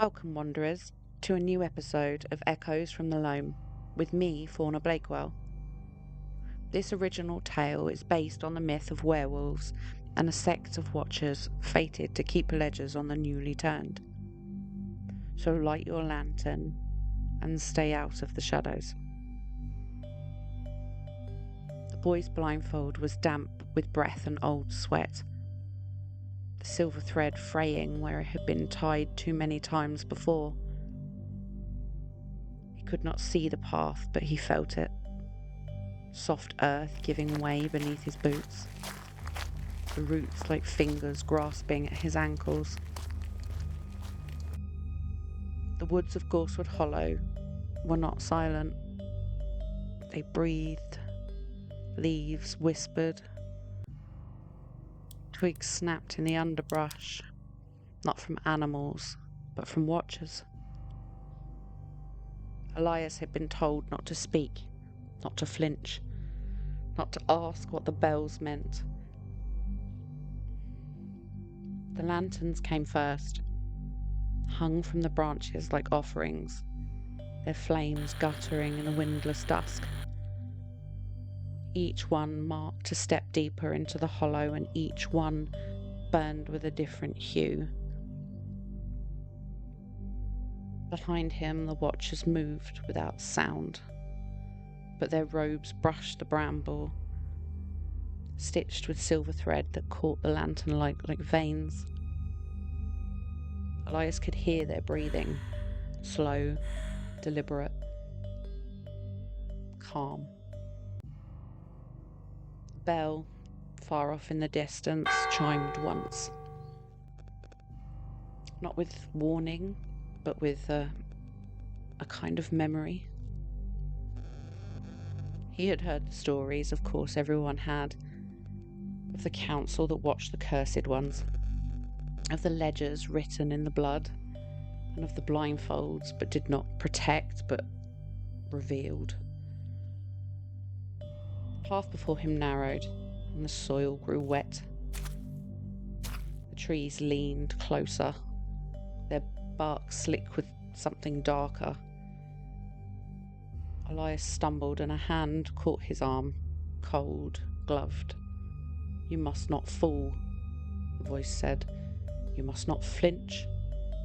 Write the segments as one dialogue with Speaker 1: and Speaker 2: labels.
Speaker 1: Welcome, wanderers, to a new episode of Echoes from the Loam, with me, Fauna Blakewell. This original tale is based on the myth of werewolves and a sect of watchers fated to keep ledgers on the newly turned. So light your lantern and stay out of the shadows. The boy's blindfold was damp with breath and old sweat, the silver thread fraying where it had been tied too many times before. He could not see the path, but he felt it. Soft earth giving way beneath his boots, the roots like fingers grasping at his ankles. The woods of Gorsewood Hollow were not silent. They breathed, leaves whispered, twigs snapped in the underbrush, not from animals, but from watchers. Elias had been told not to speak, not to flinch, not to ask what the bells meant. The lanterns came first, hung from the branches like offerings, their flames guttering in the windless dusk. Each one marked a step deeper into the hollow, and each one burned with a different hue. Behind him, the watchers moved without sound, but their robes brushed the bramble, stitched with silver thread that caught the lantern light like veins. Elias could hear their breathing, slow, deliberate, calm. The bell, far off in the distance, chimed once. Not with warning, but with a kind of memory. He had heard the stories, of course everyone had, of the council that watched the cursed ones, of the ledgers written in the blood, and of the blindfolds but did not protect but revealed. The path before him narrowed, and the soil grew wet. The trees leaned closer, their bark slick with something darker. Elias stumbled and a hand caught his arm, cold, gloved. "You must not fall," the voice said. "You must not flinch.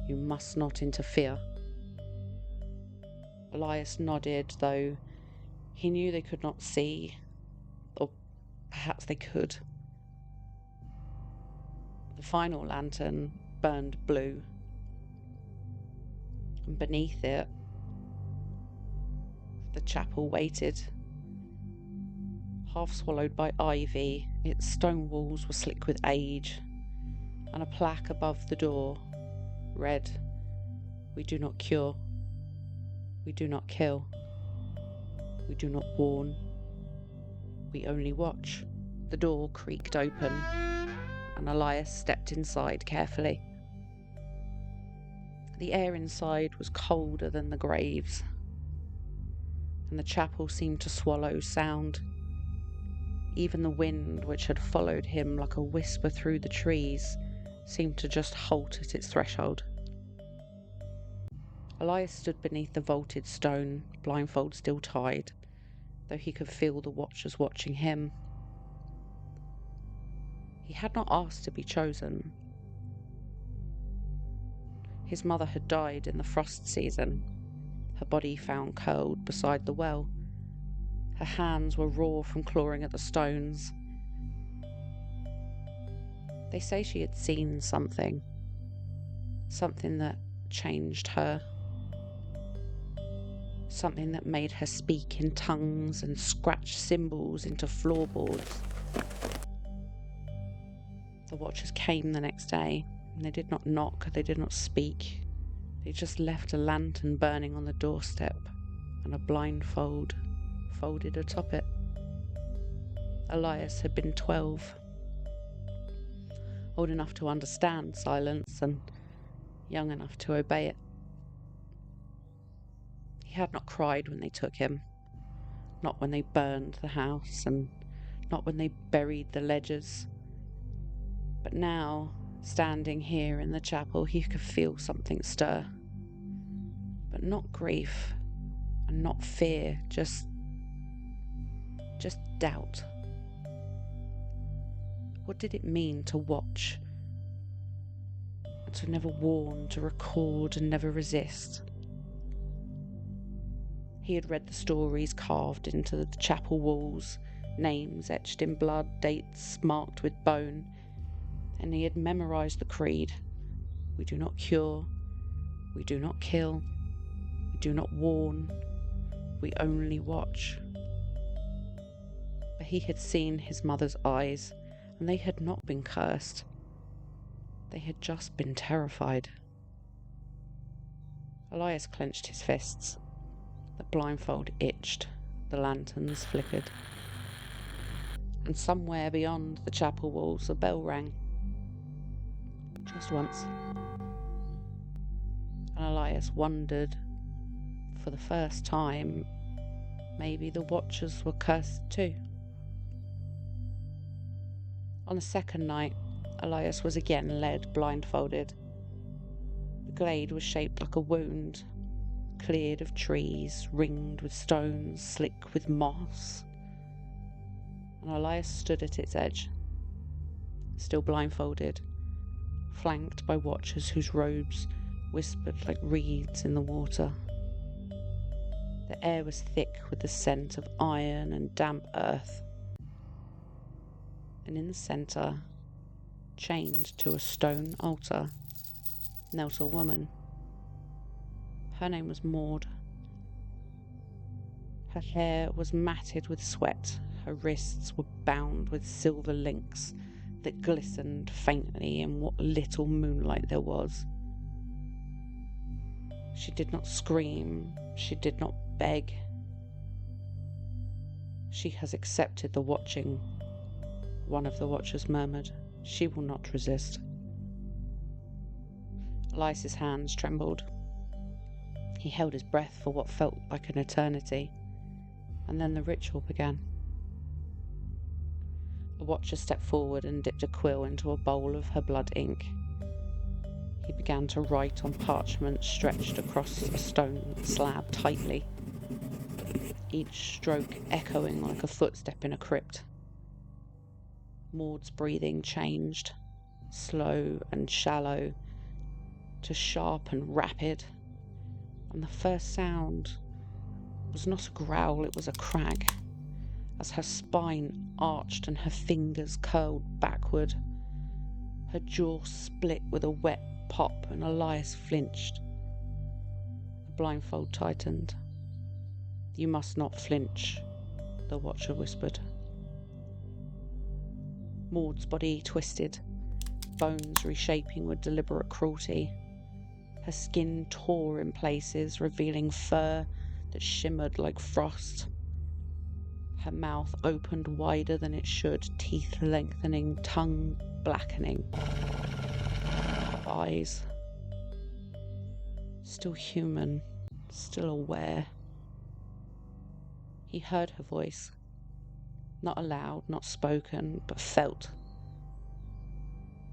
Speaker 1: You must not interfere." Elias nodded, though he knew they could not see, or perhaps they could. The final lantern burned blue, and beneath it, the chapel waited. Half swallowed by ivy, its stone walls were slick with age, and a plaque above the door read, "We do not cure, we do not kill, we do not warn, we only watch." The door creaked open, and Elias stepped inside carefully. The air inside was colder than the graves, and the chapel seemed to swallow sound. Even the wind, which had followed him like a whisper through the trees, seemed to just halt at its threshold. Elias stood beneath the vaulted stone, blindfold still tied, though he could feel the watchers watching him. He had not asked to be chosen. His mother had died in the frost season, her body found curled beside the well. Her hands were raw from clawing at the stones. They say she had seen something that changed her, something that made her speak in tongues and scratch symbols into floorboards. The watchers came the next day, and they did not knock, they did not speak. They just left a lantern burning on the doorstep and a blindfold folded atop it. Elias had been 12, old enough to understand silence and young enough to obey it. He had not cried when they took him, not when they burned the house, and not when they buried the ledgers. But now, standing here in the chapel, he could feel something stir. but not grief and not fear, just doubt. What did it mean to watch, and to never warn, to record and never resist? He had read the stories carved into the chapel walls, names etched in blood, dates marked with bone, and he had memorized the creed. We do not cure, we do not kill, we do not warn, we only watch. But he had seen his mother's eyes, and they had not been cursed. They had just been terrified. Elias clenched his fists. The blindfold itched, the lanterns flickered. And somewhere beyond the chapel walls a bell rang. Just once. And Elias wondered, for the first time, maybe the Watchers were cursed too. On the second night, Elias was again led blindfolded. The glade was shaped like a wound, cleared of trees, ringed with stones, slick with moss. And Elias stood at its edge, still blindfolded, flanked by Watchers whose robes whispered like reeds in the water. The air was thick with the scent of iron and damp earth. And in the centre, chained to a stone altar, knelt a woman. Her name was Maud. Her hair was matted with sweat. Her wrists were bound with silver links that glistened faintly in what little moonlight there was. She did not scream. She did not beg. She has accepted the watching, one of the Watchers murmured. She will not resist. Elias's hands trembled. He held his breath for what felt like an eternity, and then the ritual began. The Watcher stepped forward and dipped a quill into a bowl of her blood ink. He began to write on parchment stretched across a stone slab tightly, each stroke echoing like a footstep in a crypt. Maud's breathing changed, slow and shallow, to sharp and rapid, and the first sound was not a growl, it was a crack, as her spine arched and her fingers curled backward. Her jaw split with a wet pop, and Elias flinched. The blindfold tightened. You must not flinch, the Watcher whispered. Maud's body twisted, bones reshaping with deliberate cruelty. Her skin tore in places, revealing fur that shimmered like frost. Her mouth opened wider than it should, teeth lengthening, tongue blackening. Her eyes, still human, still aware. He heard her voice. Not aloud, not spoken, but felt.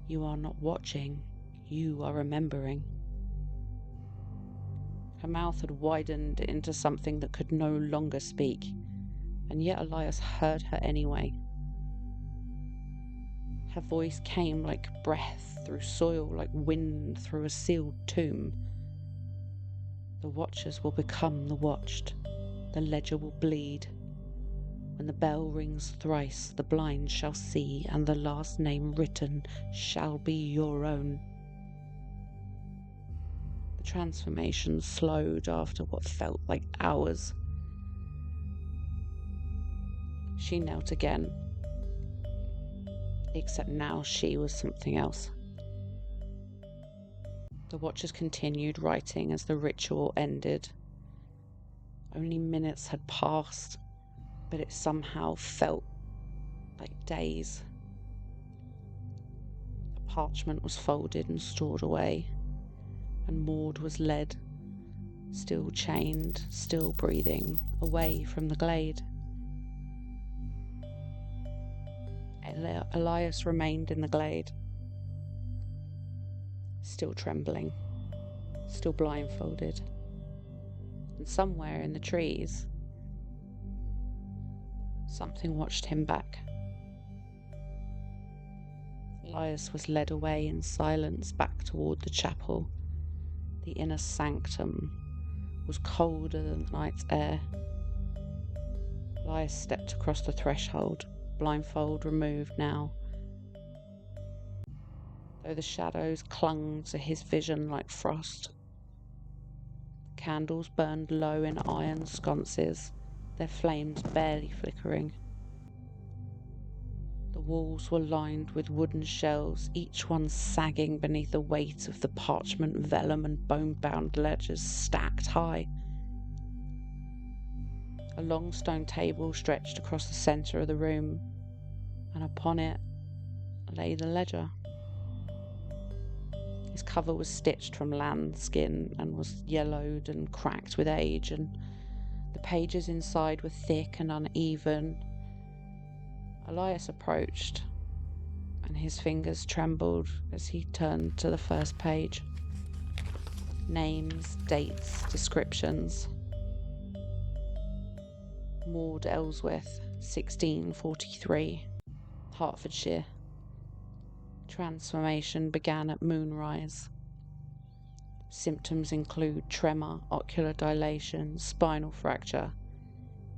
Speaker 1: You are not watching, you are remembering. Her mouth had widened into something that could no longer speak, and yet Elias heard her anyway. Her voice came like breath through soil, like wind through a sealed tomb. The Watchers will become the watched. The ledger will bleed. When the bell rings thrice, the blind shall see, and the last name written shall be your own. The transformation slowed after what felt like hours. She knelt again, except now she was something else. The Watchers continued writing as the ritual ended. Only minutes had passed, but it somehow felt like days. The parchment was folded and stored away, and Maud was led, still chained, still breathing, away from the glade. Elias remained in the glade, still trembling, still blindfolded, and somewhere in the trees, something watched him back. Elias was led away in silence back toward the chapel. The inner sanctum was colder than the night's air. Elias stepped across the threshold, blindfold removed now, though the shadows clung to his vision like frost. Candles burned low in iron sconces, their flames barely flickering. The walls were lined with wooden shelves, each one sagging beneath the weight of the parchment, vellum and bone-bound ledgers stacked high. A long stone table stretched across the centre of the room, and upon it lay the ledger. Its cover was stitched from lambskin and was yellowed and cracked with age, and the pages inside were thick and uneven. Elias approached, and his fingers trembled as he turned to the first page. Names, dates, descriptions. Maud Ellsworth, 1643, Hertfordshire. Transformation began at moonrise. Symptoms include tremor, ocular dilation, spinal fracture.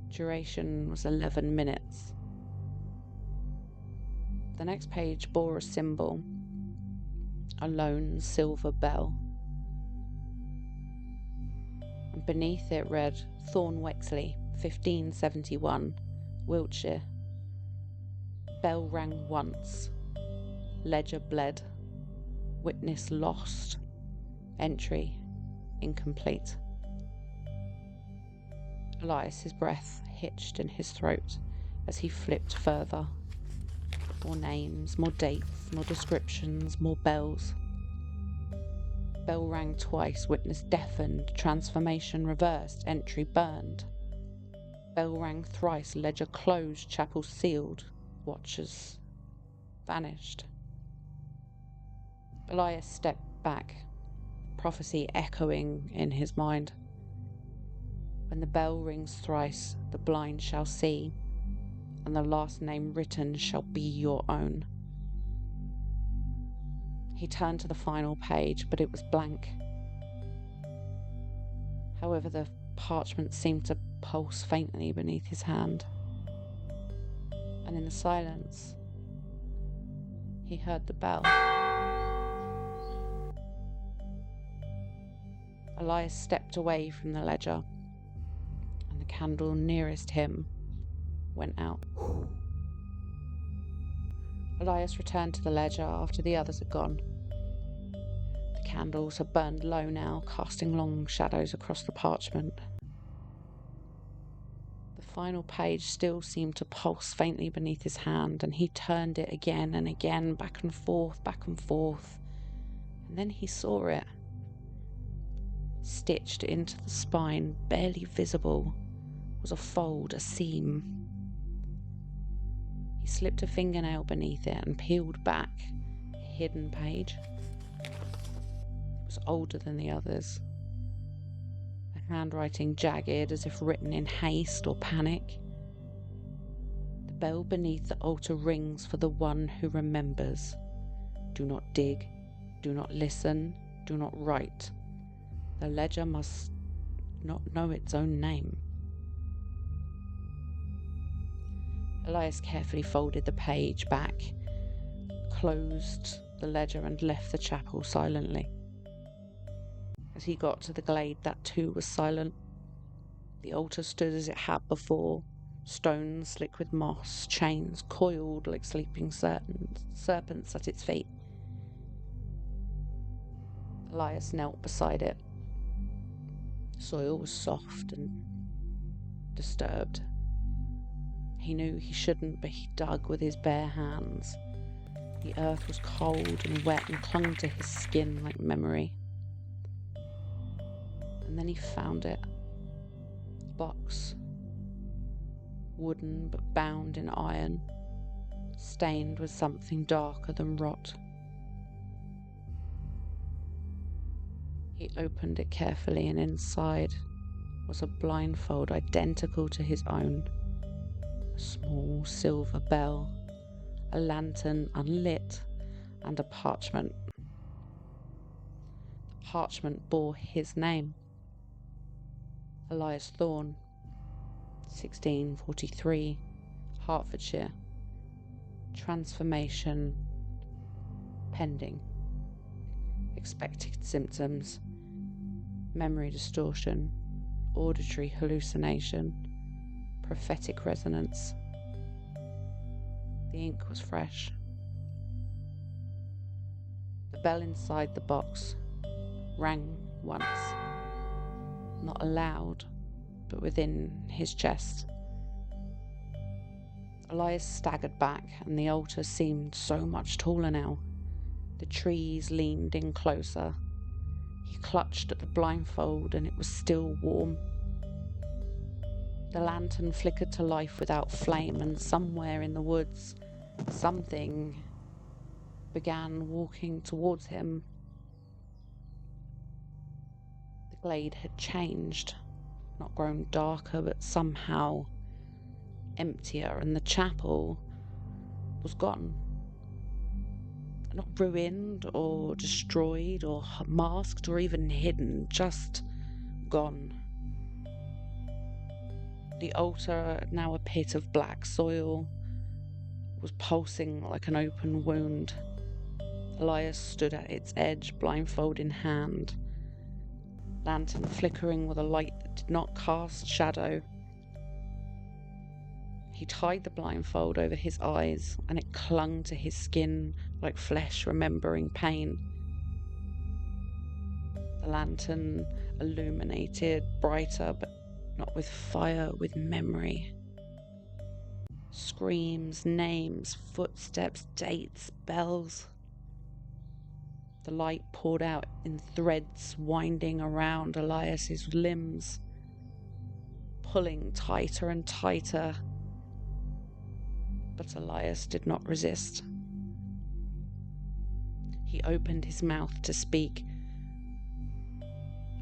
Speaker 1: Duration was 11 minutes. The next page bore a symbol, a lone silver bell. And beneath it read Thorn Wexley, 1571, Wiltshire. Bell rang once. Ledger bled. Witness lost. Entry incomplete. Elias's breath hitched in his throat as he flipped further. More names, more dates, more descriptions, more bells. Bell rang twice, witness deafened, transformation reversed, entry burned. Bell rang thrice, ledger closed, chapel sealed, watchers vanished. Elias stepped back, prophecy echoing in his mind. When the bell rings thrice, the blind shall see, and the last name written shall be your own. He turned to the final page, but it was blank. However, the parchment seemed to pulse faintly beneath his hand. And in the silence, he heard the bell. Elias stepped away from the ledger, and the candle nearest him went out. Elias returned to the ledger after the others had gone. The candles had burned low now, casting long shadows across the parchment. The final page still seemed to pulse faintly beneath his hand, and he turned it again and again, back and forth, and then he saw it. Stitched into the spine, barely visible, was a fold, a seam. He slipped a fingernail beneath it and peeled back a hidden page. It was older than the others, the handwriting jagged as if written in haste or panic. The bell beneath the altar rings for the one who remembers. Do not dig, do not listen, do not write. The ledger must not know its own name. Elias carefully folded the page back, closed the ledger and left the chapel silently. As he got to the glade, that too was silent. The altar stood as it had before, stones slick with moss, chains coiled like sleeping serpents at its feet. Elias knelt beside it. The soil was soft and disturbed. He knew he shouldn't, but he dug with his bare hands. The earth was cold and wet and clung to his skin like memory. And then he found it. A box. Wooden but bound in iron, stained with something darker than rot. He opened it carefully, and inside was a blindfold identical to his own. A small silver bell, a lantern unlit, and a parchment. The parchment bore his name. Elias Thorne, 1643, Hertfordshire. Transformation pending. Expected symptoms: memory distortion, auditory hallucination, prophetic resonance. The ink was fresh. The bell inside the box rang once, not aloud, but within his chest. Elias staggered back, and the altar seemed so much taller now. The trees leaned in closer. He clutched at the blindfold, and it was still warm. The lantern flickered to life without flame, and somewhere in the woods, something began walking towards him. The glade had changed, not grown darker, but somehow emptier, and the chapel was gone. Not ruined or destroyed or masked or even hidden, just gone. The altar, now a pit of black soil, was pulsing like an open wound. Elias stood at its edge, blindfold in hand, lantern flickering with a light that did not cast shadow. He tied the blindfold over his eyes, and it clung to his skin like flesh remembering pain. The lantern illuminated brighter, but not with fire, with memory. Screams, names, footsteps, dates, bells. The light poured out in threads, winding around Elias's limbs, pulling tighter and tighter. But Elias did not resist. He opened his mouth to speak.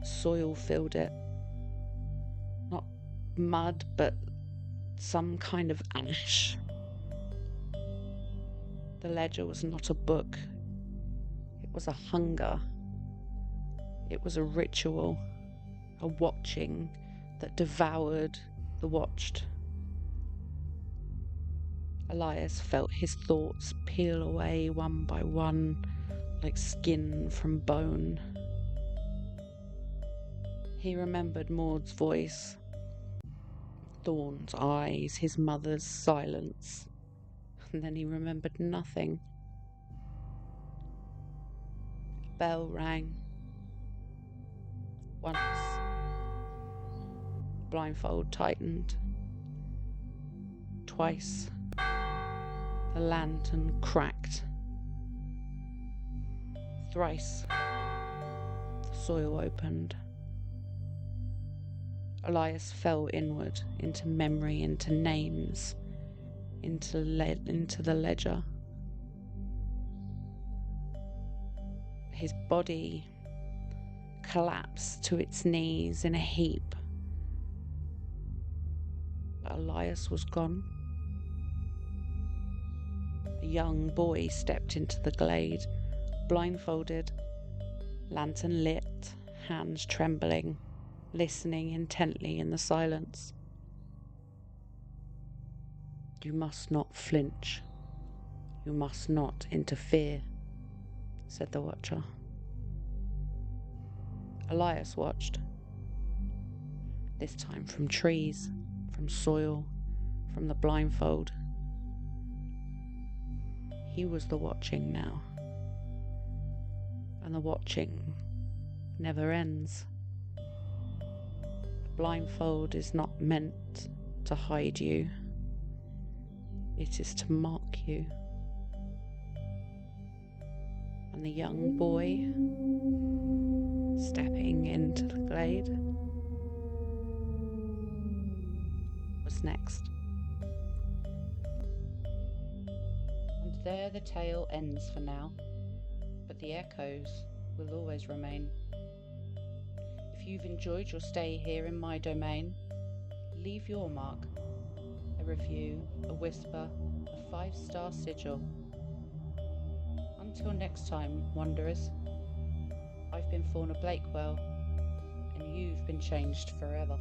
Speaker 1: Soil filled it. Not mud, but some kind of ash. The ledger was not a book. It was a hunger. It was a ritual, a watching that devoured the watched. Elias felt his thoughts peel away one by one, like skin from bone. He remembered Maud's voice, Thorne's eyes, his mother's silence, and then he remembered nothing. A bell rang. Once. Blindfold tightened. Twice. The lantern cracked. Thrice. The soil opened. Elias fell inward, into memory, into names, into the ledger. His body collapsed to its knees in a heap. But Elias was gone. A young boy stepped into the glade, blindfolded, lantern lit, hands trembling, listening intently in the silence. "You must not flinch. You must not interfere," said the watcher. Elias watched. This time from trees, from soil, from the blindfold. He was the watching now. And the watching never ends. The blindfold is not meant to hide you. It is to mark you. And the young boy stepping into the glade was next. And there the tale ends for now, but the echoes will always remain. If you've enjoyed your stay here in my domain, leave your mark, a review, a whisper, a 5-star sigil. Until next time, Wanderers, I've been Fauna Blakewell, and you've been changed forever.